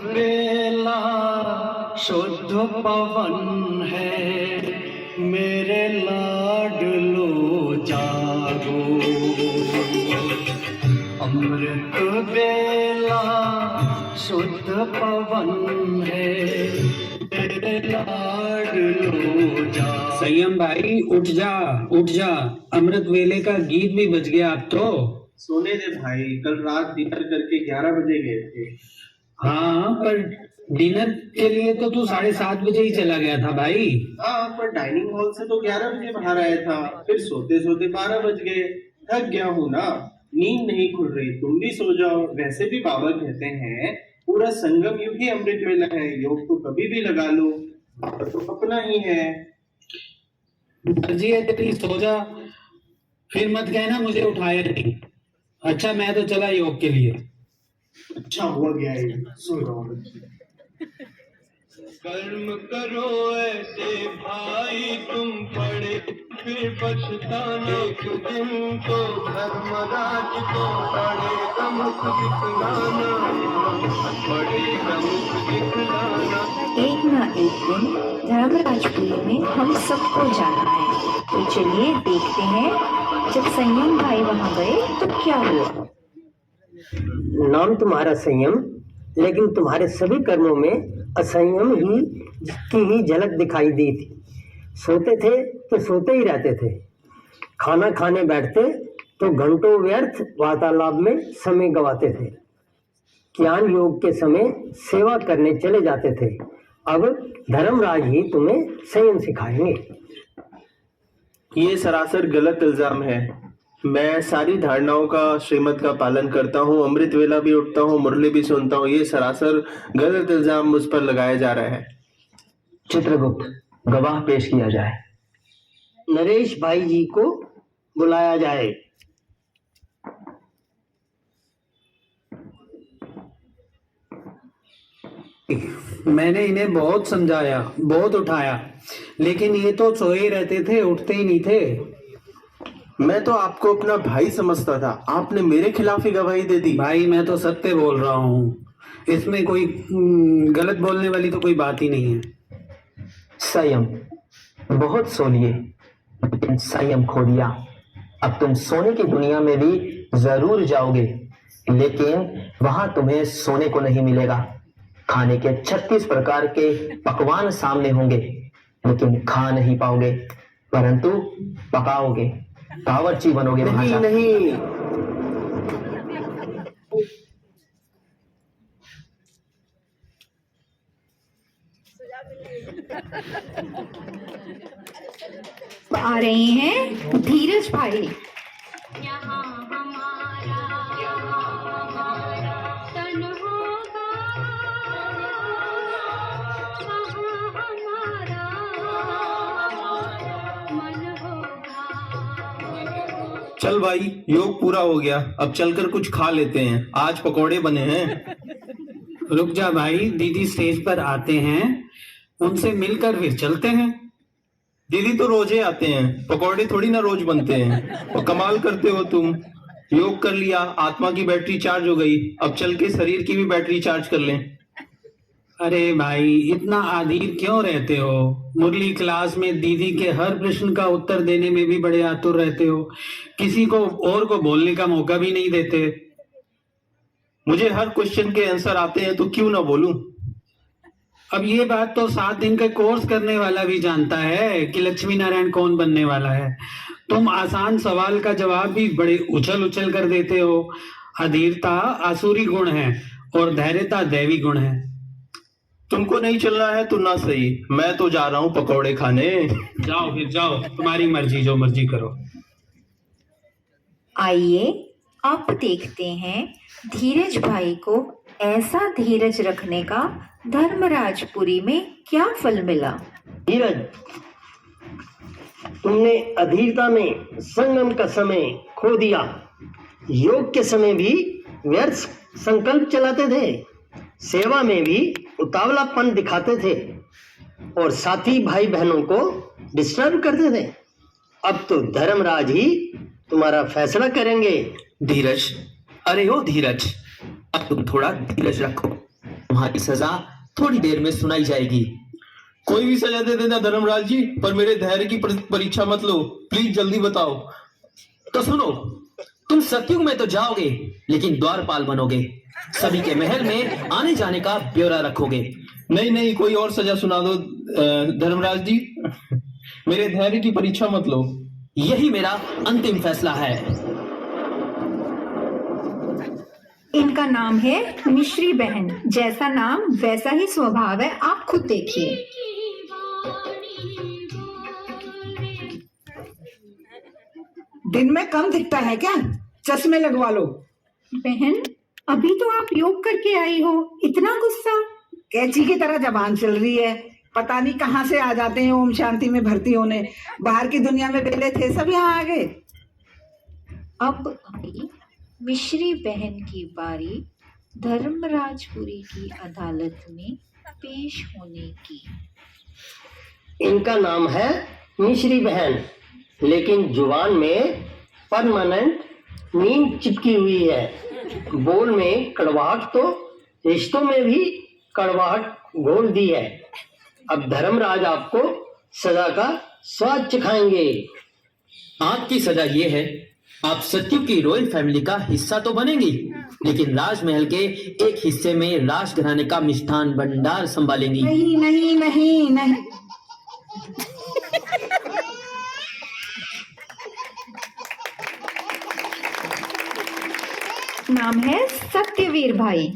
बेला शुद्ध पवन है, मेरे लाडलो जागो। अमृत बेला शुद्ध पवन है, मेरे लाडलो जागो। संयम भाई उठ जा, उठ जा। अमृत वेले का गीत भी बज गया अब तो। सोने दे भाई, कल रात डिनर करके 11 बजे गए थे। हाँ, पर डिनर के लिए तो तू 7:30 बजे ही चला गया था भाई। हाँ, पर डाइनिंग हॉल से तो 11 बजे बाहर आया था, फिर सोते सोते 12 बज गए। थक गया हूँ ना, नींद नहीं खुल रही। तुम भी सो जाओ। वैसे भी बाबा कहते हैं पूरा संगम युग ही अमृत वेला है, योग तो कभी भी लगा लो, तो अपना ही है। मर्जी है तेरी, सो जा। फिर मत कहना मुझे उठाया नहीं। अच्छा, मैं तो चला योग के लिए। अच्छा हुआ गया है, सो जाओ। कर्म करो ऐसे भाई तुम पड़े, फिर पछताना। एक दिन तो धर्मराज को पड़ेगा मुख दिखलाना, पड़ेगा मुख दिखलाना। एक ना एक दिन धर्मराजपुरी में हम सबको जाना है, तो चलिए देखते हैं जब संयम भाई वहां गए तो क्या हुआ। नाम तुम्हारा संयम, लेकिन तुम्हारे सभी कर्मों में असंयम ही की ही झलक दिखाई दी थी। सोते थे तो सोते ही रहते थे, खाना खाने बैठते तो घंटों व्यर्थ वार्तालाप में समय गवाते थे, ज्ञान योग के समय सेवा करने चले जाते थे। अब धर्मराज ही तुम्हें संयम सिखाएंगे। ये सरासर गलत इल्जाम है। मैं सारी धारणाओं का, श्रीमत का पालन करता हूँ, अमृत वेला भी उठता हूँ, मुरली भी सुनता हूँ। ये सरासर गलत इल्जाम मुझ पर लगाया जा रहा है। चित्रगुप्त, गवाह पेश किया जाए। नरेश भाई जी को बुलाया जाए। मैंने इन्हें बहुत समझाया, बहुत उठाया, लेकिन ये तो सोए रहते थे, उठते ही नहीं थे। मैं तो आपको अपना भाई समझता था, आपने मेरे खिलाफ ही गवाही दे दी। भाई मैं तो सत्य बोल रहा हूँ, इसमें कोई गलत बोलने वाली तो कोई बात ही नहीं है। संयम, बहुत सो लिए लेकिन संयम खो दिया। अब तुम सोने की दुनिया में भी जरूर जाओगे, लेकिन वहां तुम्हें सोने को नहीं मिलेगा। खाने के 36 प्रकार के पकवान सामने होंगे, लेकिन खा नहीं पाओगे, परंतु पकाओगे, बावर्ची बनोगे। नहीं नहीं, आ रहे हैं धीरज भाई। चल भाई, योग पूरा हो गया, अब चलकर कुछ खा लेते हैं। आज पकोड़े बने हैं। रुक जा भाई, दीदी स्टेज पर आते हैं, उनसे मिलकर फिर चलते हैं। दीदी तो रोज ही आते हैं, पकोड़े थोड़ी ना रोज बनते हैं। और कमाल करते हो तुम, योग कर लिया, आत्मा की बैटरी चार्ज हो गई, अब चल के शरीर की भी बैटरी चार्ज कर लें। अरे भाई, इतना अधीर क्यों रहते हो? मुरली क्लास में दीदी के हर प्रश्न का उत्तर देने में भी बड़े आतुर रहते हो, किसी को और को बोलने का मौका भी नहीं देते। मुझे हर क्वेश्चन के आंसर आते हैं, तो क्यों ना बोलूं। अब ये बात तो 7 दिन का कोर्स करने वाला भी जानता है कि लक्ष्मी नारायण कौन बनने वाला है। तुम आसान सवाल का जवाब भी बड़े उछल उछल कर देते हो। अधीरता आसुरी गुण है और धैर्यता दैवी गुण है। तुमको नहीं चलना है तो ना सही, मैं तो जा रहा हूँ पकौड़े खाने। जाओ फिर जाओ, तुम्हारी मर्जी, जो मर्जी करो। आइए अब देखते हैं धीरज भाई को ऐसा धीरज रखने का धर्मराजपुरी में क्या फल मिला। धीरज, तुमने अधीरता में संगम का समय खो दिया, योग के समय भी व्यर्थ संकल्प चलाते थे, सेवा में भी उतावलापन दिखाते थे और साथी भाई बहनों को डिस्टर्ब करते थे। अब तो धर्मराज ही तुम्हारा फैसला करेंगे। धीरज, अरे ओ धीरज, अब तुम थोड़ा धीरज रखो। तुम्हारी सजा थोड़ी देर में सुनाई जाएगी। कोई भी सजा दे देना धर्मराज जी, पर मेरे धैर्य की परीक्षा मत लो, प्लीज जल्दी बताओ। तो सुनो, तुम सतयुग में तो जाओगे लेकिन द्वारपाल बनोगे, सभी के महल में आने जाने का ब्यौरा रखोगे। नहीं नहीं, कोई और सजा सुना दो धर्मराज जी, मेरे धैर्य की परीक्षा मत लो। यही मेरा अंतिम फैसला है। इनका नाम है मिश्री बहन। जैसा नाम वैसा ही स्वभाव है, आप खुद देखिए। दिन में कम दिखता है क्या? चश्मे लगवा लो। बहन, अभी तो आप योग करके आई हो, इतना गुस्सा? कैची की तरह जबान चल रही है, पता नहीं कहाँ से आ जाते हैं ओम शांति में भर्ती होने। बाहर की दुनिया में बेले थे, सब यहाँ आ गए। अब आई मिश्री बहन की बारी धर्मराजपुरी की अदालत में पेश होने की। इनका नाम है मिश्री बहन, लेकिन जुबान में परमानेंट नींद चिपकी हुई है। बोल में कड़वाहट तो रिश्तों में भी कड़वाहट घोल दी है। अब धर्मराज आपको सजा का स्वाद चखाएंगे। आपकी सजा ये है, आप सत्यु की रॉयल फैमिली का हिस्सा तो बनेंगी, लेकिन राजमहल के एक हिस्से में राजघराने का मिष्ठान भंडार संभालेंगी। नहीं नहीं नहीं नहीं, नाम है सत्यवीर भाई।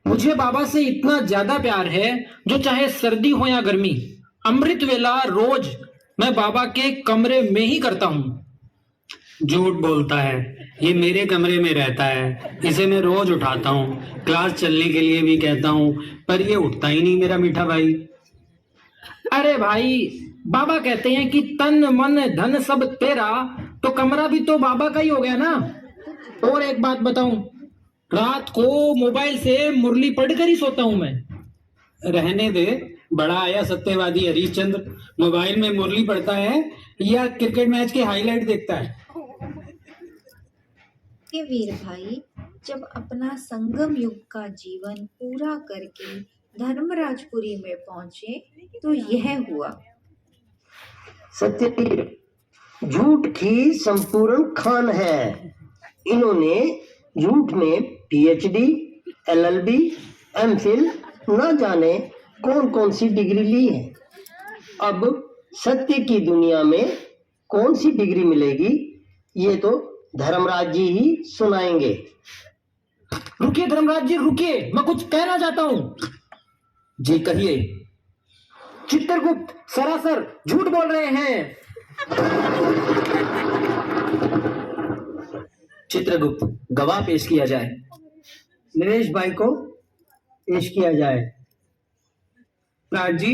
मुझे बाबा से इतना ज्यादा प्यार है, जो चाहे सर्दी हो या गर्मी, अमृत वेला रोज मैं बाबा के कमरे में ही करता हूँ। झूठ बोलता है, ये मेरे कमरे में रहता है, इसे मैं रोज उठाता हूँ, क्लास चलने के लिए भी कहता हूँ, पर ये उठता ही नहीं मेरा मीठा भाई। अरे भाई, बाबा कहते हैं कि तन मन धन सब तेरा, तो कमरा भी तो बाबा का ही हो गया ना। और एक बात बताऊं, रात को मोबाइल से मुरली पढ़कर ही सोता हूं मैं। रहने दे, बड़ा आया सत्यवादी हरिश्चंद्र, मोबाइल में मुरली पढ़ता है या क्रिकेट मैच के हाईलाइट देखता है? वीर भाई जब अपना संगम युग का जीवन पूरा करके धर्मराजपुरी में पहुंचे तो यह हुआ। सत्यवीर झूठ की संपूर्ण खान है। इन्होंने झूठ में पीएचडी, एलएलबी, एमफिल न जाने कौन कौन सी डिग्री ली है। अब सत्य की दुनिया में कौन सी डिग्री मिलेगी, ये तो धर्मराज जी ही सुनाएंगे। रुकिए धर्मराज जी, रुकिए, मैं कुछ कहना चाहता हूँ। जी कहिए। चित्रगुप्त सरासर झूठ बोल रहे हैं। चित्रगुप्त, गवाह पेश किया जाए। नरेश भाई को पेश किया जाए। राज जी,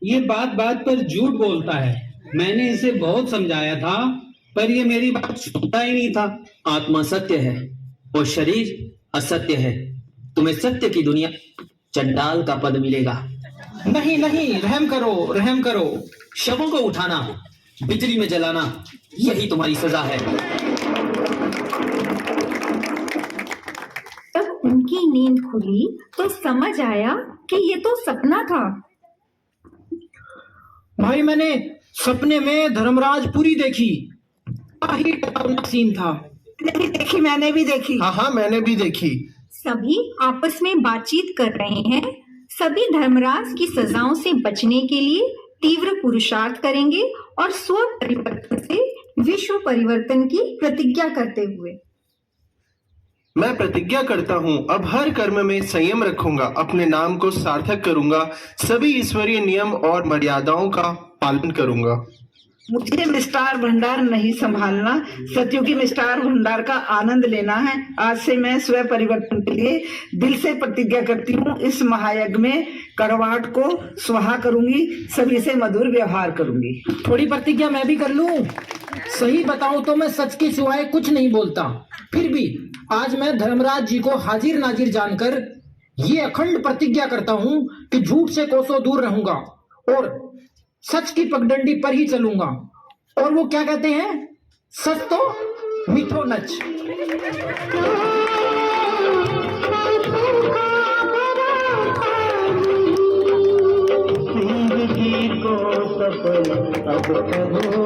ये बात बात पर झूठ बोलता है। मैंने इसे बहुत समझाया था, पर ये मेरी बात सुनता ही नहीं था। आत्मा सत्य है और शरीर असत्य है। तुम्हें सत्य की दुनिया चंडाल का पद मिलेगा। नहीं नहीं, रहम करो, रहम करो। शवों को उठाना, बिजली में जलाना, यही तुम्हारी सजा है। तब उनकी नींद खुली तो समझ आया कि ये तो सपना था। भाई, मैंने सपने में धर्मराजपुरी देखी। ही डरावना सीन था। नहीं देखी, मैंने भी देखी। हाँ, मैंने भी देखी। सभी आपस में बातचीत कर रहे हैं। सभी धर्मराज की सजाओं से बचने के लिए तीव्र पुरुषार्थ करेंगे और स्व परिवर्तन से विश्व परिवर्तन की प्रतिज्ञा करते हुए। मैं प्रतिज्ञा करता हूँ, अब हर कर्म में संयम रखूंगा, अपने नाम को सार्थक करूंगा, सभी ईश्वरीय नियम और मर्यादाओं का पालन करूंगा। मुझे मिष्टार भंडार नहीं संभालना, सत्यु की मिष्टार भंडार का आनंद लेना है। आज से मैं स्व परिवर्तन के लिए दिल से प्रतिज्ञा करती हूँ। इस महायज्ञ में कड़वाहट को स्वाहा करूंगी, सभी से मधुर व्यवहार करूंगी। थोड़ी प्रतिज्ञा मैं भी कर लूं। सही बताऊं तो मैं सच के सिवाय कुछ नहीं बोलता। फिर भी आज मैं धर्मराज जी को हाजिर नाजिर जानकर ये अखंड प्रतिज्ञा करता हूं कि झूठ से कोसों दूर रहूंगा और सच की पगडंडी पर ही चलूंगा। और वो क्या कहते हैं, सच तो मीठो नच। जिंदगी को सफल अब करो,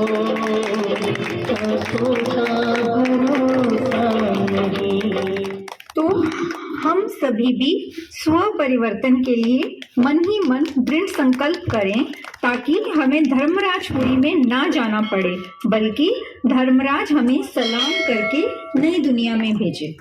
तो हम सभी भी स्व परिवर्तन के लिए मन ही मन दृढ़ संकल्प करें, ताकि हमें धर्मराजपुरी में ना जाना पड़े, बल्कि धर्मराज हमें सलाम करके नई दुनिया में भेजे।